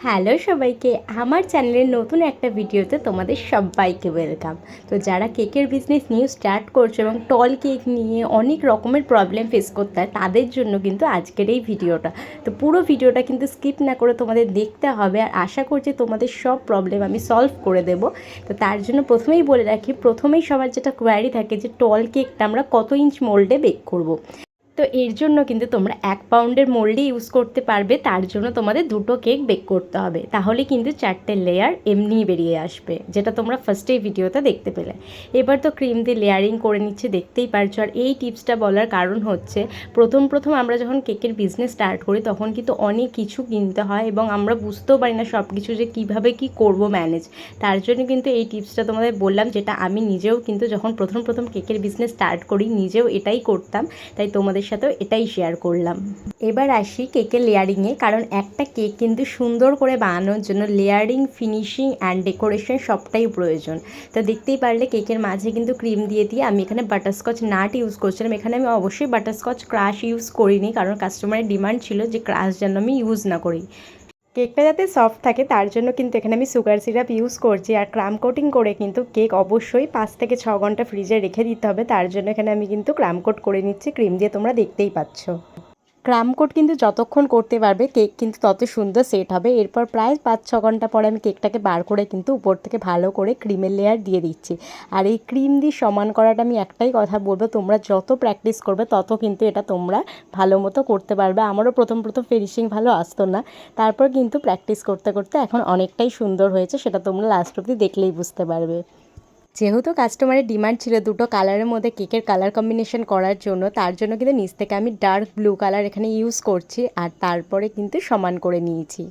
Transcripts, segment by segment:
Hello সবাইকে, আমার চ্যানেলের নতুন একটা ভিডিওতে তোমাদের সবাইকে ওয়েলকাম। তো যারা কেকের বিজনেস নিউ স্টার্ট করছো এবং টল কেক নিয়ে অনেক রকমের প্রবলেম ফেস করতে হয়, তাদের জন্য কিন্তু আজকের এই ভিডিওটা। তো পুরো ভিডিওটা কিন্তু স্কিপ না করে তোমাদের দেখতে হবে, আর আশা করছি তোমাদের সব প্রবলেম আমি সলভ করে দেব। তো তার জন্য প্রথমেই বলে রাখি, প্রথমেই সবার যেটা কোয়ারি থাকে যে টল কেকটা আমরা কত ইঞ্চ মোল্ডে বেক করব। তো এর জন্য কিন্তু তোমরা 1 পাউন্ডের মোল্ডই ইউজ করতে পারবে। তার জন্য তোমাদের 2টো কেক বেক করতে হবে, তাহলে কিন্তু 4টে লেয়ার এমনিই বেরিয়ে আসবে, যেটা তোমরা ফার্স্টেই ভিডিওতে দেখতে পেলে। এবার তো ক্রিম দিয়ে লেয়ারিং করে নিচ্ছে, দেখতেই পারছো। আর এই টিপসটা বলার কারণ হচ্ছে, প্রথম আমরা যখন কেকের বিজনেস স্টার্ট করি তখন কিন্তু অনেক কিছু কিনতে হয় এবং আমরা বুঝতেও পারি না সব কিছু যে কীভাবে কী করব ম্যানেজ। তার জন্য কিন্তু এই টিপসটা তোমাদের বললাম, যেটা আমি নিজেও কিন্তু যখন প্রথম কেকের বিজনেস স্টার্ট করি নিজেও এটাই করতাম, তাই তোমাদের সাথেও এটাই শেয়ার করলাম। এবার আসি কেকের লেয়ারিংয়ে, কারণ একটা কেক কিন্তু সুন্দর করে বানানোর জন্য লেয়ারিং, ফিনিশিং অ্যান্ড ডেকোরেশন সবটাই প্রয়োজন। তো দেখতেই পারলে কেকের মাঝে কিন্তু ক্রিম দিয়ে আমি এখানে বাটারস্কচ নাট ইউজ করছিলাম। এখানে আমি অবশ্যই বাটারস্কচ ক্রাশ ইউজ করিনি, কারণ কাস্টমারের ডিমান্ড ছিল যে ক্রাশ যেন আমি ইউজ না করি। কেকটা যাতে সফট থাকে তার জন্য কিন্তু এখানে আমি সুগার সিরাপ ইউজ করছি। আর ক্রাম কোটিং করে কিন্তু কেক অবশ্যই 5 থেকে 6 ঘন্টা ফ্রিজে রেখে দিতে হবে। তার জন্য এখানে আমি কিন্তু ক্রাম কোট করে নিচ্ছি ক্রিম দিয়ে, তোমরা দেখতেই পাচ্ছ। ক্রাম কোট কিন্তু যতক্ষণ করতে পারবে কেক কিন্তু তত সুন্দর সেট হবে। এরপর প্রায় 5-6 ঘন্টা পরে আমি কেকটাকে বার করে কিন্তু উপর থেকে ভালো করে ক্রিমের লেয়ার দিয়ে দিচ্ছি। আর এই ক্রিম দিয়ে সমান করাটা আমি একটাই কথা বলবো, তোমরা যত প্র্যাকটিস করবে তত কিন্তু এটা তোমরা ভালো মতো করতে পারবে। আমারও প্রথম ফিনিশিং ভালো আসতো না, তারপর কিন্তু প্র্যাকটিস করতে করতে এখন অনেকটাই সুন্দর হয়েছে, সেটা তোমরা লাস্ট অবধি দেখলেই বুঝতে পারবে। যেহেতু কাস্টমারের ডিমান্ড ছিল 2টো কালারের মধ্যে কেকের কালার কম্বিনেশন করার জন্য, তার জন্য কিন্তু নিচ থেকে আমি ডার্ক ব্লু কালার এখানে ইউজ করছি, আর তারপরে কিন্তু সমান করে নিয়েছি।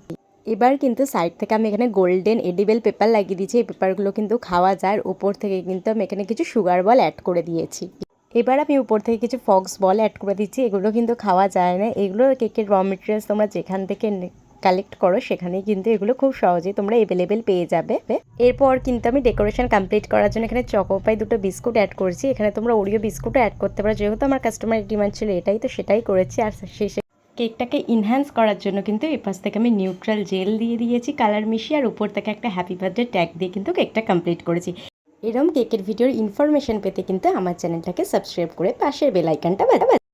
এবার কিন্তু সাইড থেকে আমি এখানে গোল্ডেন এডিবেল পেপার লাগিয়ে দিয়েছি। এই পেপারগুলো কিন্তু খাওয়া যায়। উপর থেকে কিন্তু আমি এখানে কিছু সুগার বল অ্যাড করে দিয়েছি। এবার আমি উপর থেকে কিছু ফক্স বল অ্যাড করে দিচ্ছি। এগুলো কিন্তু খাওয়া যায় না, এগুলো কেকের র মেটেরিয়ালস তোমরা যেখান থেকে কালেক্ট করো সেখানেই কিন্তু এগুলো খুব সহজেই তোমরা অ্যাভেলেবেল পেয়ে যাবে। এরপর কিন্তু আমি ডেকোরেশন কমপ্লিট করার জন্য এখানে চকোপাই 2টো বিস্কুট অ্যাড করছি। এখানে তোমরা ওরিও বিস্কুটও অ্যাড করতে পারো, যেহেতু আমার কাস্টমারের ডিমান্ড ছিল এটাই, তো সেটাই করেছি। আর শেষে কেকটাকে ইনহ্যান্স করার জন্য কিন্তু এই পাশ থেকে আমি নিউট্রাল জেল দিয়ে দিয়েছি কালার মিশিয়ে, আর উপর থেকে একটা হ্যাপি বার্থডে ট্যাগ দিয়ে কিন্তু কেকটা কমপ্লিট করেছি। এরকম কেকের ভিডিওর ইনফরমেশন পেতে কিন্তু আমার চ্যানেলটাকে সাবস্ক্রাইব করে পাশের বেল আইকনটা বাজাবে।